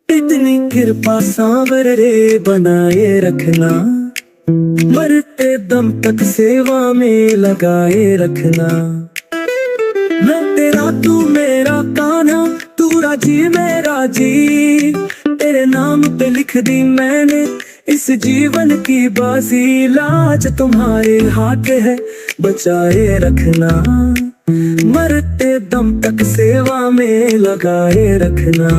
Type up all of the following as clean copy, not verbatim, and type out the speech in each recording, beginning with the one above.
इतनी कृपा सांवर रे बनाए रखना, मरते दम तक सेवा में लगाए रखना। मैं तेरा तू मेरा कान्हा, तू राजी मेरा जी। तेरे नाम पे लिख दी मैंने इस जीवन की बाजी। लाज तुम्हारे हाथ है बचाए रखना, मरते दम तक सेवा में लगाए रखना।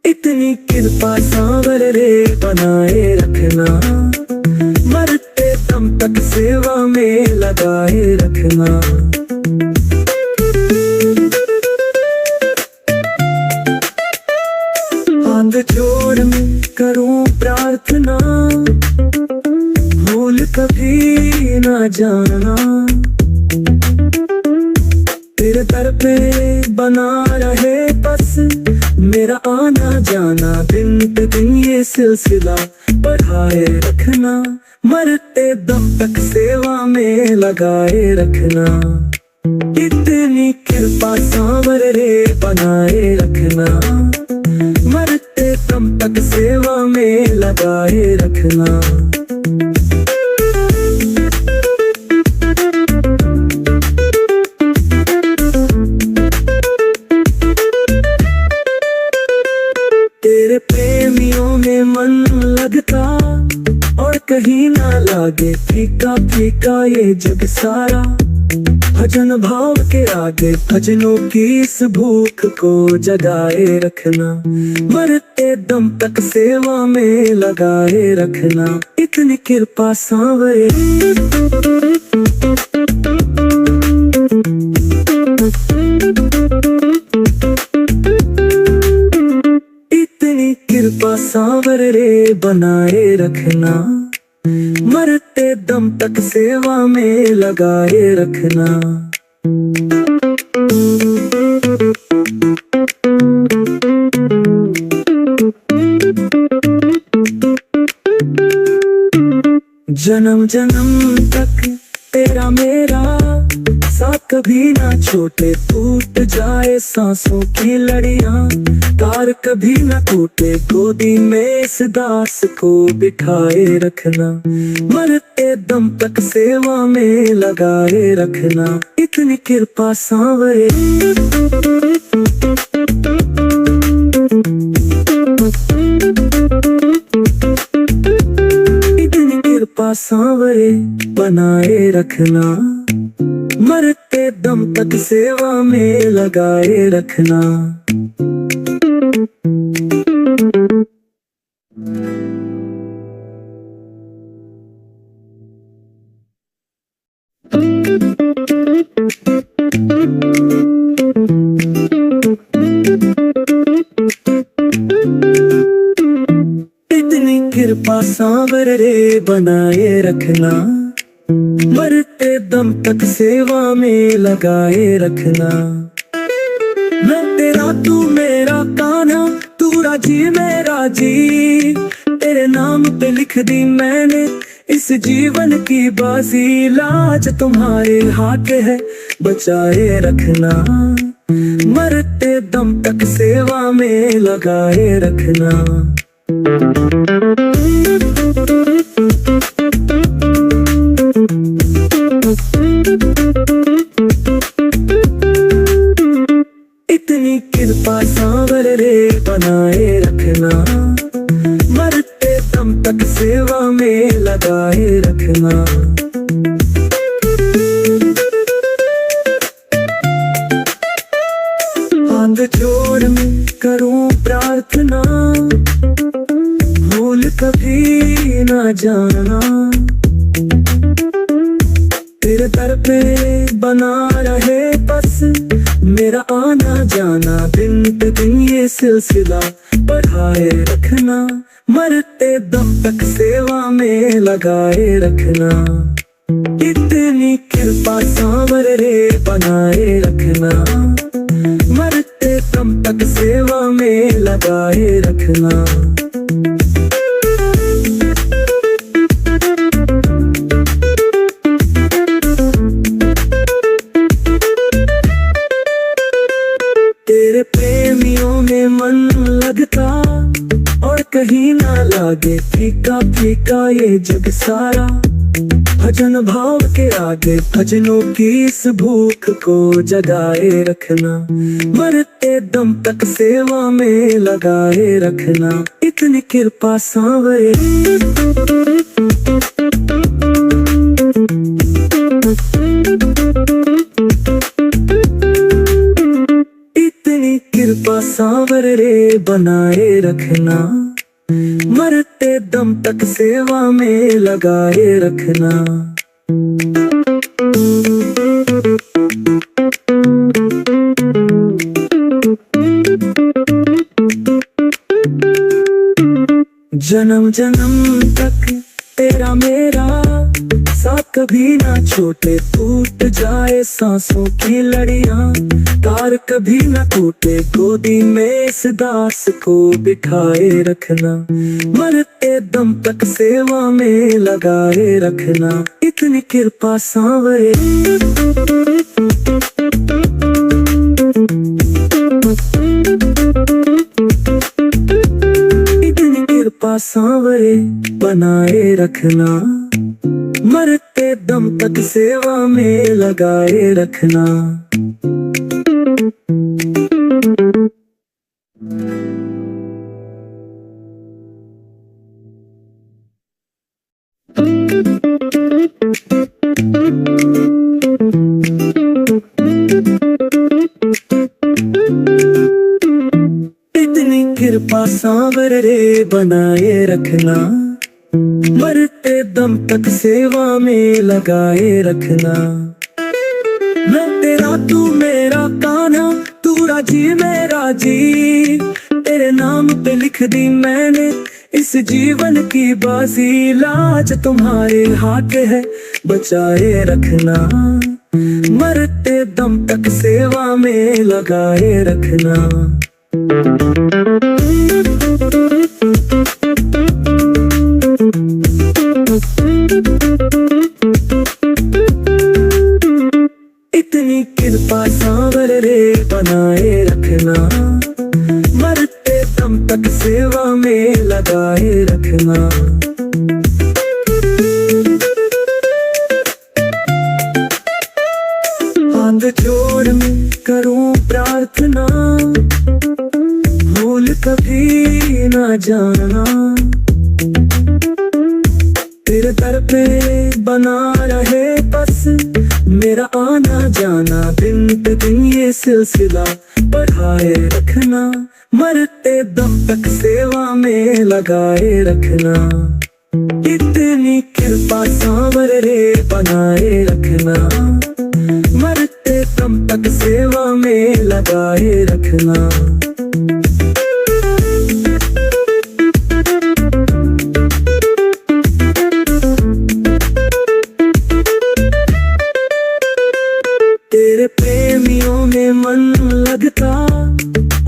इतनी कृपा सांवर रे बनाए रखना, मरते दम तक सेवा में लगाए रखना। हाथ जोड़ में करूं प्रार्थना, भूल कभी ना जाना। तेरे दर पे बना रहे बस मेरा आना जाना। दिन पे दिन ये सिलसिला बढ़ाए रखना, मरते दम तक सेवा में लगाए रखना। इतनी कृपा सांवर रे बनाए रखना, मरते दम तक सेवा में लगाए रखना। तेरे प्रेमियों में मन लगता और कहीं ना लागे फीका फीका ये जग सारा। भजन भाव के आगे भजनों की इस भूख को जगाए रखना, मरते दम तक सेवा में लगाए रखना। इतनी कृपा सांवरे कृपा सांवर रे बनाए रखना, मरते दम तक सेवा में लगाए रखना। जन्म जन्म तक तेरा मेरा साथ कभी ना छोटे। टूट जाए सांसों की लड़ियां, तार कभी ना टूटे। गोदी में इस दास को बिठाए रखना, मरते दम तक सेवा में लगाए रखना। इतनी कृपा सांवरे इतनी कृपा सांवरे बनाए रखना, मरते दम तक सेवा में लगाए रखना। इतनी कृपा सांवर रे बनाए रखना, मरते दम तक सेवा में लगाए रखना। मैं तेरा तू मेरा कान्हा, तू राजी मेरा जी। तेरे नाम पे लिख दी मैंने इस जीवन की बाजी। लाज तुम्हारे हाथ है बचाए रखना, मरते दम तक सेवा में लगाए रखना। इतनी कृपा सांवर रे बनाए रखना, मरते दम तक सेवा में लगाए रखना। हाथ जोड़ में करूं प्रार्थना, भूल कभी ना जाना। तेरे दर पे बना रहे बस मेरा आना जाना। दिन पे दिन ये सिलसिला बढ़ाए रखना, मरते दम तक सेवा में लगाए रखना। इतनी कृपा सांवर रे बनाए रखना, लगाए रखना। तेरे प्रेमियों में मन लगता और कहीं ना लागे, फीका फीका ये जग सारा। भजन भाव के आगे भजनों की इस भूख को जगाए रखना। मरते दम तक सेवा में लगाए रखना। इतनी कृपा सांवरे, इतनी कृपा सांवरे बनाए रखना। मरते दम तक सेवा में लगाए रखना। जन्म जन्म तक तेरा मेरा साथ कभी ना छोटे, टूट जाए सांसों की लड़ियां, तार कभी ना टूटे, गोदी में इस दास को बिठाए रखना। मरते दम तक सेवा में लगाए रखना। इतनी कृपा सांवरे, इतनी कृपा सांवरे बनाए रखना। मरते दम तक सेवा में लगाए रखना। इतनी कृपा सांवरे बनाए रखना। मरते दम तक सेवा में लगाए रखना। मैं तेरा तू मेरा कान्हा, तू राजी मैं राजी। तेरे नाम पे लिख दी मैंने इस जीवन की बाजी। लाज तुम्हारे हाथ है बचाए रखना। मरते दम तक सेवा में लगाए रखना। इतनी कृपा सांवरे बनाए रखना। मरते दम तक सेवा में लगाए रखना। हाथ जोड़ में करूं प्रार्थना, भूल कभी ना जाना। तेरे दर पे बना रहे बस मेरा आना जाना। दिन पे दिन ये सिलसिला बढ़ाए रखना। मरते दम तक सेवा में लगाए रखना। इतनी कृपा सांवरे बनाए रखना। मरते दम तक सेवा में लगाए रखना। तेरे प्रेमियों में मन लगता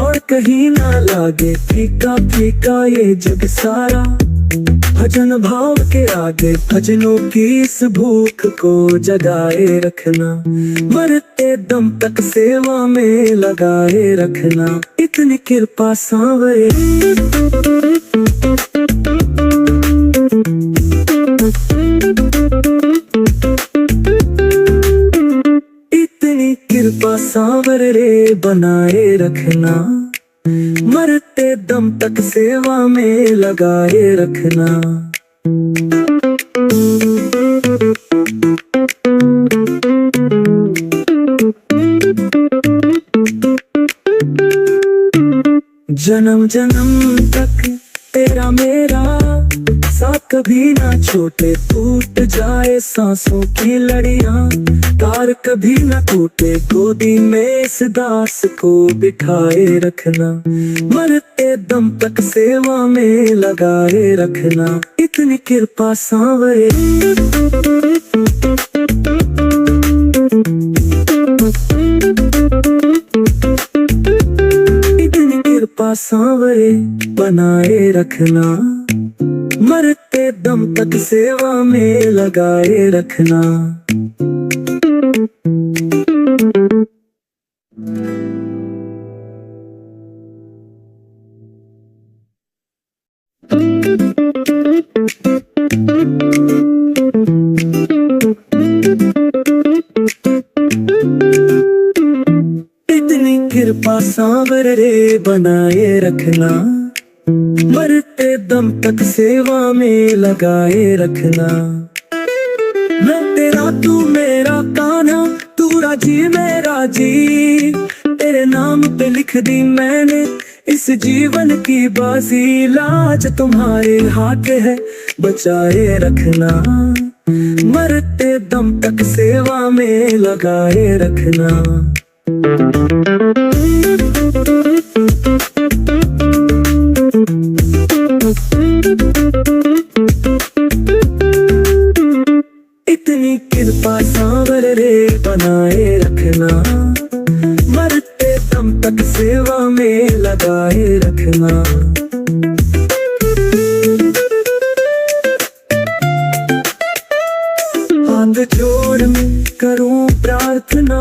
और कहीं ना लागे, फीका फीका ये जग सारा। भजन भाव के आगे भजनों की इस भूख को जगाए रखना। मरते दम तक सेवा में लगाए रखना। इतनी कृपा सांवरे, इतनी कृपा सांवरे बनाए रखना। मरते दम तक सेवा में लगाए रखना। जन्म जन्म तक तेरा मेरा साथ कभी ना छोटे, टूट जाए सांसों की लड़ियां, तार कभी ना टूटे, गोदी में इस दास को बिठाए रखना। मरते दम तक सेवा में लगाए रखना। इतनी कृपा सांवरे, इतनी कृपा कृपा सांवरे बनाए रखना, मरते दम तक सेवा में लगाए रखना। इतनी कृपा सांवरे बनाए रखना, मरते दम तक सेवा में लगाए रखना। मैं तेरा तू मेरा कान्हा, तू राजी मेरा जी, तेरे नाम पे लिख दी मैंने इस जीवन की बाजी। लाज तुम्हारे हाथ है बचाए रखना, मरते दम तक सेवा में लगाए रखना। इतनी कृपा सांवरे बनाए रखना, मरते दम तक सेवा में लगाए रखना। हाथ जोड़ में करूं प्रार्थना,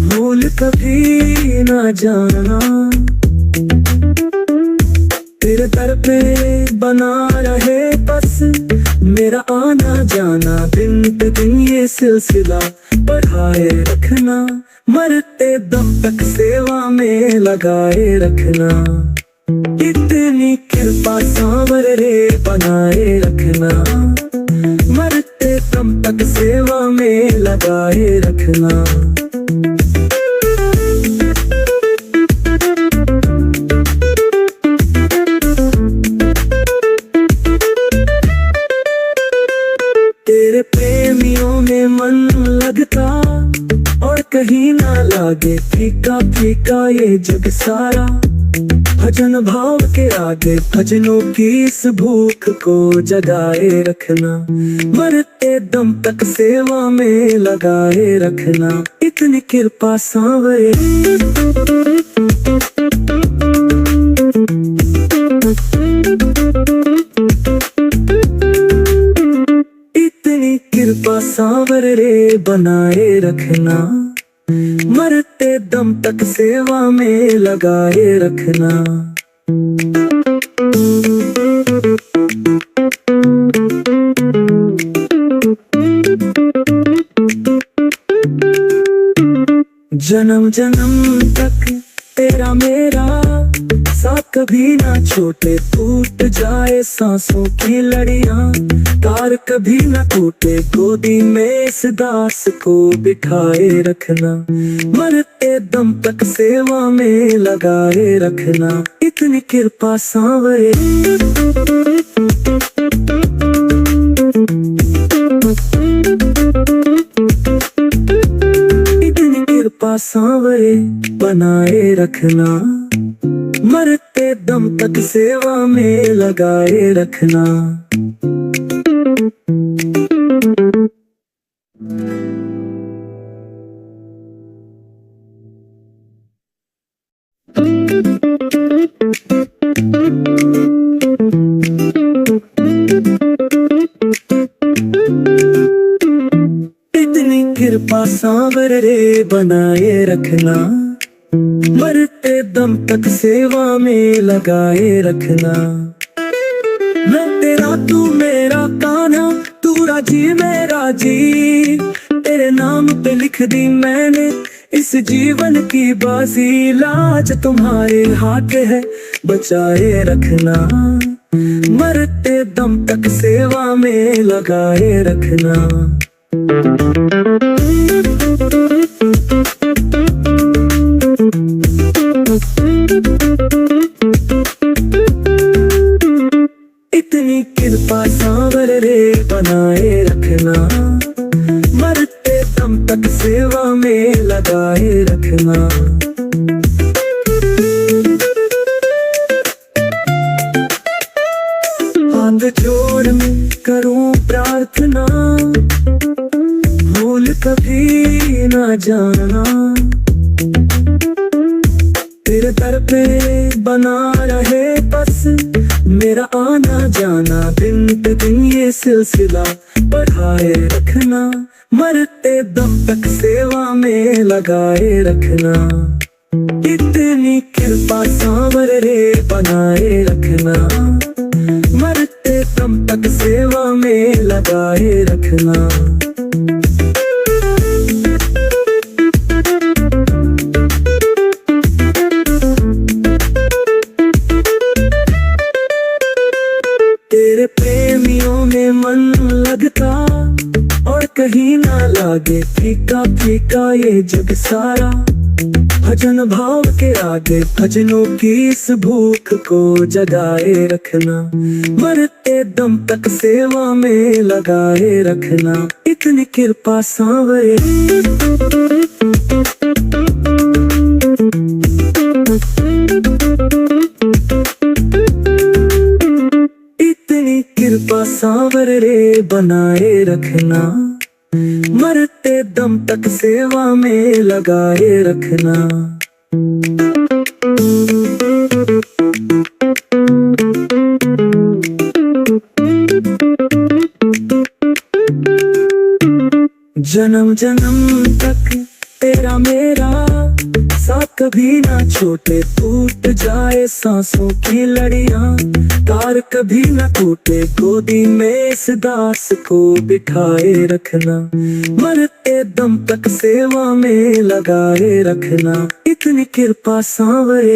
भूल कभी ना जाना। तेरे दर पे बना रहे बस मेरा आना जाना, दिन पे दिन ये सिलसिला बढ़ाए रखना, मरते दम तक सेवा में लगाए रखना। इतनी कृपा सांवरे बनाए रखना, मरते दम तक सेवा में लगाए रखना। तेरे प्रेमियों में मन लगता और कहीं ना लागे फीका फीका ये जग सारा। भजन भाव के आगे भजनों की इस भूख को जगाए रखना, मरते दम तक सेवा में लगाए रखना। इतनी कृपा सांवरे कृपा सांवरे बनाए रखना, मरते दम तक सेवा में लगाए रखना। जन्म जन्म तक तेरा मेरा साथ कभी ना छोटे, टूट जाए सांसों की लड़ियां, तार कभी ना टूटे, गोदी में इस दास को बिठाए रखना, मरते दम तक सेवा में लगाए रखना। इतनी कृपा सांवरे इतनी कृपा सांवरे बनाए रखना, मरते दम तक सेवा में लगाए रखना। इतनी कृपा सांवरे बनाए रखना, मरते दम तक सेवा में लगाए रखना। मैं तेरा तू मेरा कान्हा, तू राजी मेरा जी, तेरे नाम पे लिख दी मैंने इस जीवन की बाजी। लाज तुम्हारे हाथ है बचाए रखना, मरते दम तक सेवा में लगाए रखना। इतनी कृपा सांवरे बनाए रखना, मरते दम तक सेवा में लगाए रखना। हाथ जोड़ में करूं प्रार्थना, भूल कभी ना जाना। तेरे दर पे बना रहे बस मेरा आना जाना, दिन पे दिन ये सिलसिला बढ़ाए रखना, मरते दम तक सेवा में लगाए रखना। इतनी कृपा सांवर रे बनाए रखना, मरते दम तक सेवा में लगाए रखना। तेरे प्रेमियों में मन लगता और कहीं ना लागे, फीका फीका ये जग सारा, भजन भाव के आगे भजनों की इस भूख को जगाए रखना, मरते दम तक सेवा में लगाए रखना। इतनी कृपा सांवरे कृपा सांवर रे बनाए रखना, मरते दम तक सेवा में लगाए रखना। जन्म जन्म तक तेरा मेरा साथ कभी ना छोटे, टूट जाए सांसों की लड़ियां, तार कभी ना टूटे, गोदी में इस दास को बिठाए रखना, मरते दम तक सेवा में लगाए रखना। इतनी कृपा सांवरे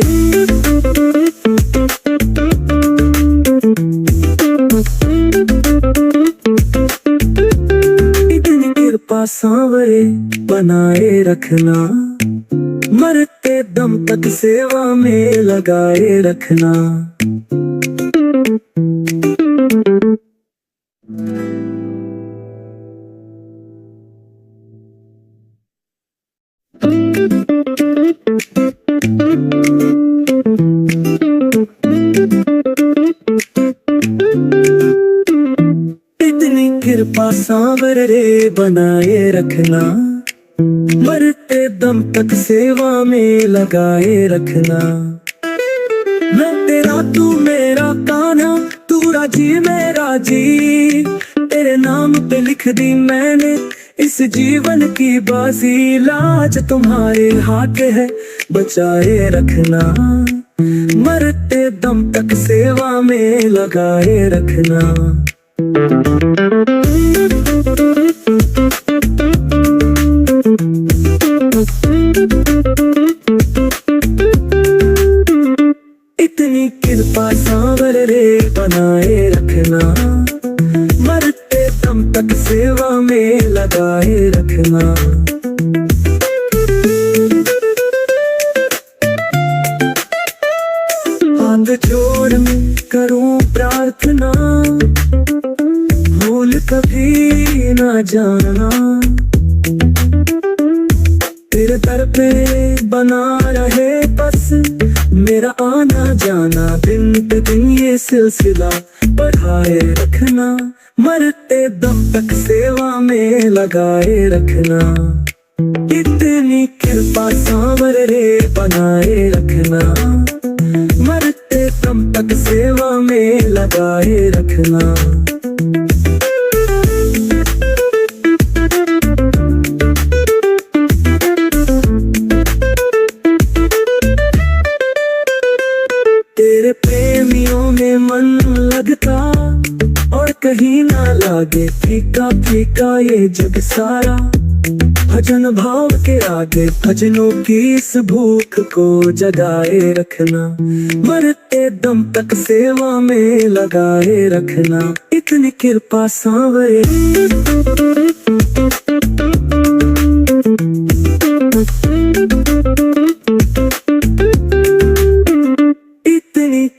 सांवरे बनाए रखना, मरते दम तक सेवा में लगाए रखना। इतनी कृपा सांवर रे बनाए रखना, मरते दम तक सेवा में लगाए रखना। मैं तेरा तू मेरा कान्हा, तू राजी मेरा जी, तेरे नाम पे लिख दी मैंने इस जीवन की बाजी, लाज तुम्हारे हाथ है बचाए रखना, मरते दम तक सेवा में लगाए रखना। इतनी कृपा सांवर रे बनाए रखना, मरते दम तक सेवा में लगाए रखना। हाथ जोड़ में करूं प्रार्थना, भूल कभी ना जाना, तेरे दर पे बना रहे बस मेरा आना जाना, दिन पे दिन ये सिलसिला बढ़ाए रखना, मरते दम तक सेवा में लगाए रखना। इतनी कृपा सांवर रे बनाए रखना, मरते दम तक सेवा में लगाए रखना। तेरे प्रेमियों में मन लगता और कहीं ना लागे, फीका फीका ये जग सारा, भजन भाव के आगे भजनों की इस भूख को जगाए रखना, मरते दम तक सेवा में लगाए रखना। इतनी कृपा सांवरे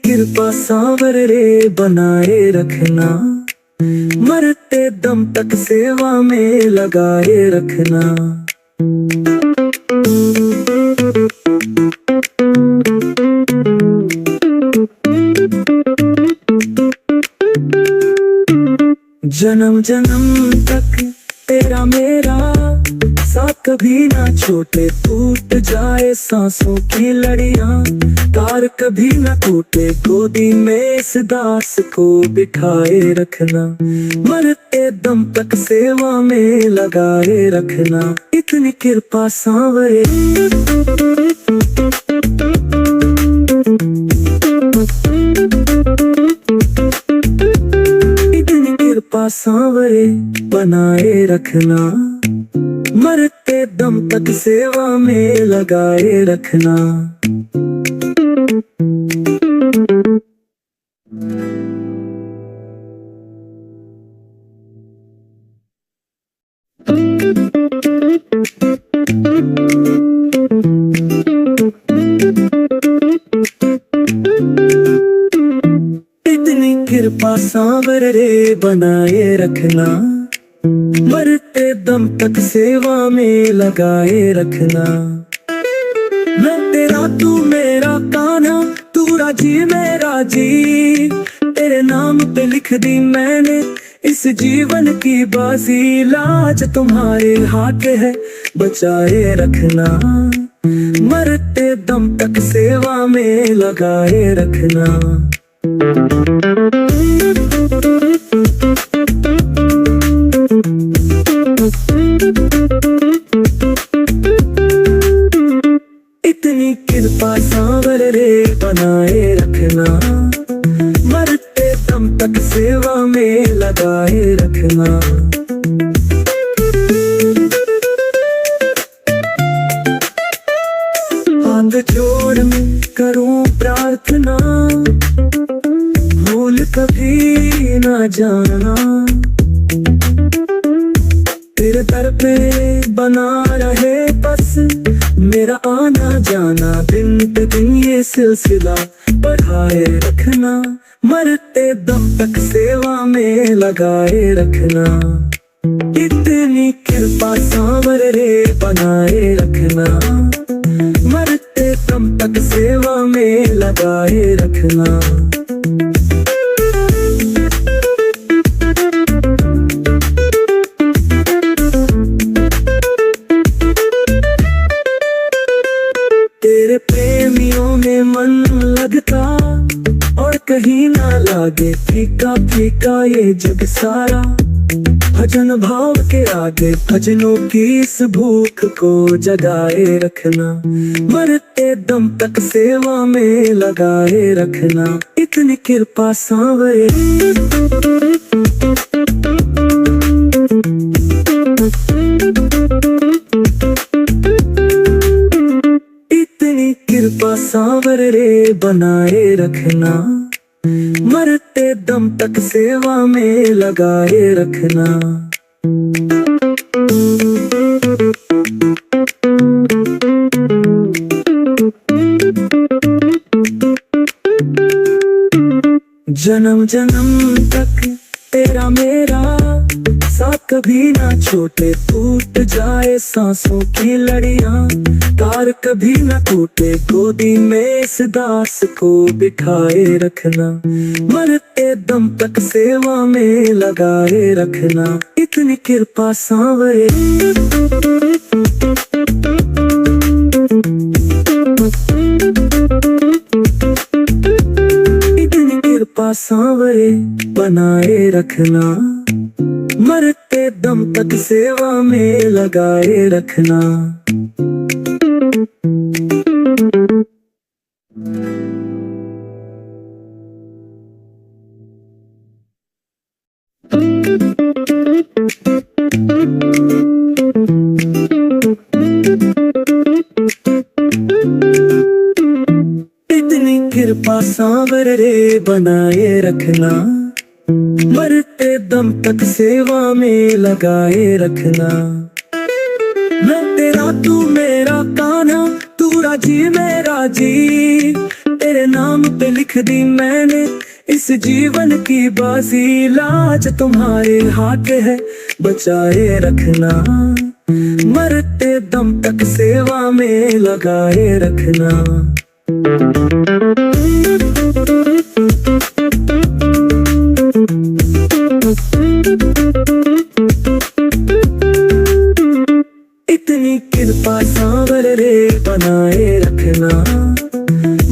कृपा सांवर रे बनाए रखना, मरते दम तक सेवा में लगाए रखना। जन्म जन्म तक तेरा मेरा साथ कभी ना छूटे, टूट जाए सांसों की लड़ियां, तार कभी ना टूटे, गोदी में इस दास को बिठाए रखना, मरते दम तक सेवा में लगाए रखना, इतनी कृपा सांवरे। इतनी कृपा सांवरे बनाए रखना, मरते दम तक सेवा में लगाए रखना। इतनी कृपा सांवरे बनाए रखना, मरते दम तक सेवा में लगाए रखना। मैं तेरा तू मेरा कान्हा, तू राजी मेरा जी, तेरे नाम पे लिख दी मैंने इस जीवन की बाजी, लाज तुम्हारे हाथ है बचाए रखना, मरते दम तक सेवा में लगाए रखना। इतनी कृपा सांवरे बनाए रखना, मरते दम तक सेवा में लगाए रखना। हाथ जोड़ में करूं प्रार्थना, भूल कभी ना जाना, तेरे दर पे बना रहे बस मेरा आना जाना, दिन पे दिन ये सिलसिला बढ़ाए रखना, मरते दम तक सेवा में लगाए रखना। इतनी कृपा सांवरे बनाए रखना, मरते दम तक सेवा में लगाए रखना। तेरे प्रेमियों में मन लगता और कहीं ना लागे, फीका फीका ये जग सारा, भजन भाव के आगे भजनों की इस भूख को जगाए रखना, मरते दम तक सेवा में लगाए रखना। इतनी कृपा सांवरे। इतनी कृपा सांवरे बनाए रखना, मरते दम तक सेवा में लगाए रखना। जन्म जन्म तक तेरा मेरा साथ कभी ना छूटे, टूट जाए सांसों की लड़ियां, तार कभी ना टूटे, गोदी में इस दास को बिठाए रखना, मरते दम तक सेवा में लगाए रखना। इतनी कृपा सांवरे। इतनी कृपा सांवरे बनाए रखना, मरते दम तक सेवा में लगाए रखना। इतनी कृपा सांवरे बनाए रखना, मरते दम तक सेवा में लगाए रखना। मैं तेरा तू मेरा कान्हा, तू राजी मेरा जी, तेरे नाम पे लिख दी मैंने इस जीवन की बाजी, लाज तुम्हारे हाथ है बचाए रखना, मरते दम तक सेवा में लगाए रखना। इतनी बनाए रखना,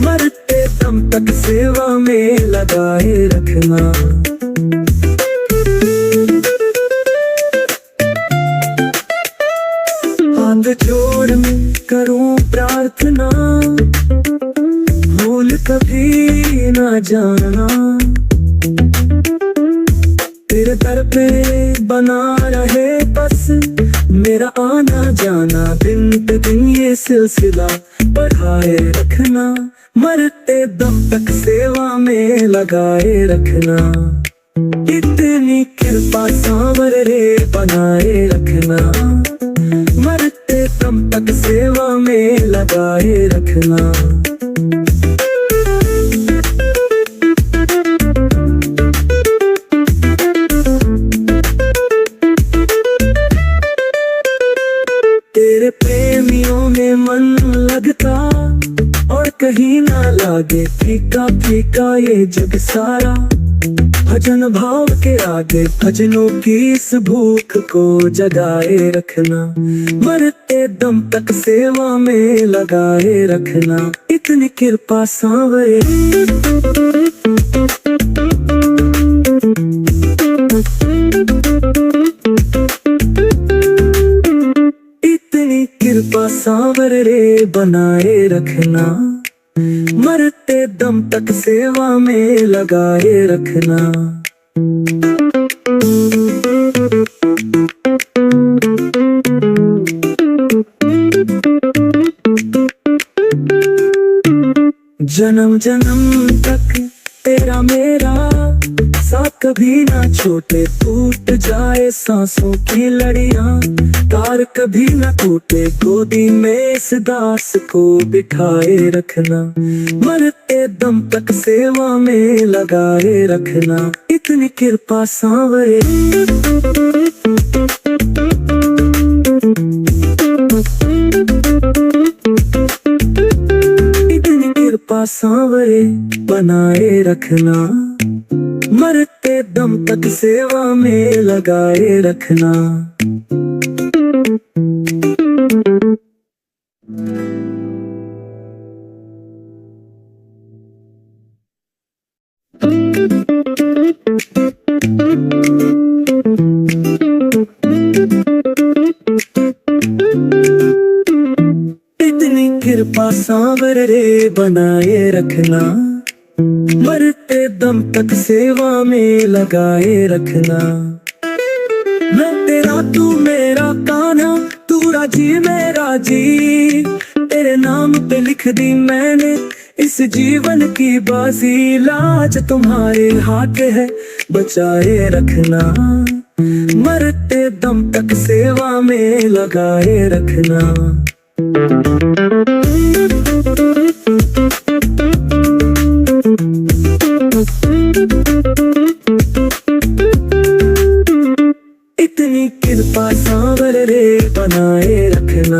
मरते दम तक सेवा में लगाए रखना। हाथ जोड़ में करूं प्रार्थना, भूल कभी ना जाना, तेरे दर पे बना रहे बस मेरा आना जाना। दिन पे दिन ये सिलसिला बढ़ाए रखना, मरते दम तक सेवा में लगाए रखना। इतनी कृपा सांवर रे बनाए रखना, मरते दम तक सेवा में लगाए रखना। तेरे प्रेमियों में मन लगता और कहीं ना लागे, फीका फीका ये जग सारा। भजन भाव के आगे भजनों की इस भूख को जगाए रखना, मरते दम तक सेवा में लगाए रखना। इतनी कृपा सांवरे कृपा सांवर रे बनाए रखना, मरते दम तक सेवा में लगाए रखना। जन्म जन्म तक तेरा मेरा साथ कभी ना छोटे, टूट जाए सांसों की लड़ियां, तार कभी ना टूटे। गोदी में इस दास को बिठाए रखना, मरते दम तक सेवा में लगाए रखना। इतनी कृपा सांवरे इतनी कृपा सांवरे बनाए रखना, मरते दम तक सेवा में लगाए रखना। इतनी कृपा सांवर रे बनाए रखना, मरते दम तक सेवा में लगाए रखना। मैं तेरा तू मेरा कान्हा, तू राजी मेरा जी, तेरे नाम पे लिख दी मैंने इस जीवन की बाजी। लाज तुम्हारे हाथ है बचाए रखना, मरते दम तक सेवा में लगाए रखना। इतनी कृपा सांवर रे बनाए रखना,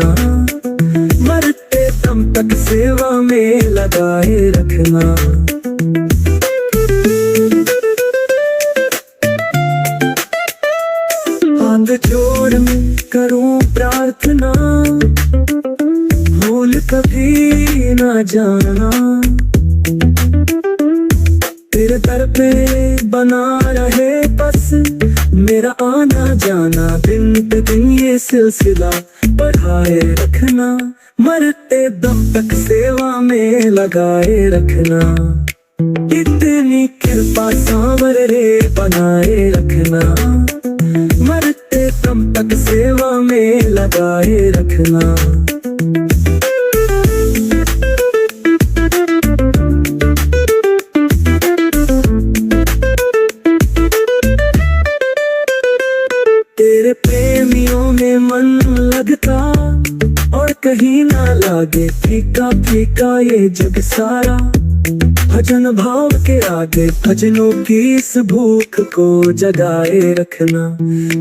मरते दम तक सेवा में लगाए रखना। हाथ जोड़ में करूं प्रार्थना, भूल कभी ना जाना, तेरे दर पे बना रहे बस मेरा आना जाना। दिन पे दिन ये सिलसिला बढ़ाए रखना, मरते दम तक सेवा में लगाए रखना। इतनी कृपा सांवर रे बनाए रखना, मरते दम तक सेवा में लगाए रखना। तेरे प्रेमियों में मन लगता और कहीं ना लागे, फीका फीका ये जग सारा। भजन भाव के आगे भजनों की इस भूख को जगाए रखना,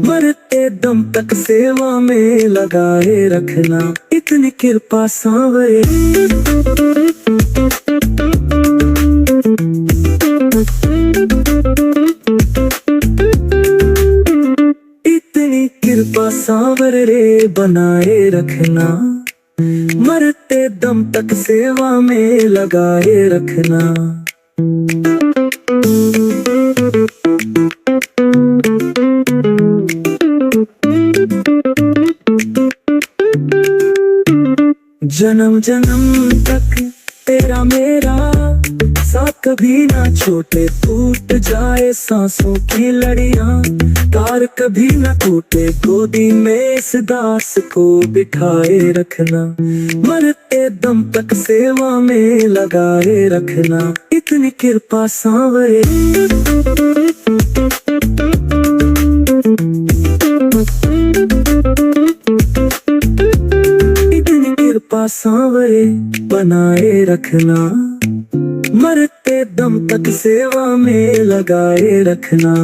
मरते दम तक सेवा में लगाए रखना। इतनी कृपा सांवरे इतनी कृपा सांवर रे बनाए रखना, मरते दम तक सेवा में लगाए रखना। जन्म जन्म तक तेरा मेरा साथ कभी ना छोटे, टूट जाए सांसों की लड़ियां, तार कभी ना टूटे, गोदी में इस दास को बिठाए रखना। मरते दम तक सेवा में लगाए रखना। इतनी कृपा सांवरे, इतनी कृपा सांवरे बनाए रखना। मरते दम तक सेवा में लगाए रखना।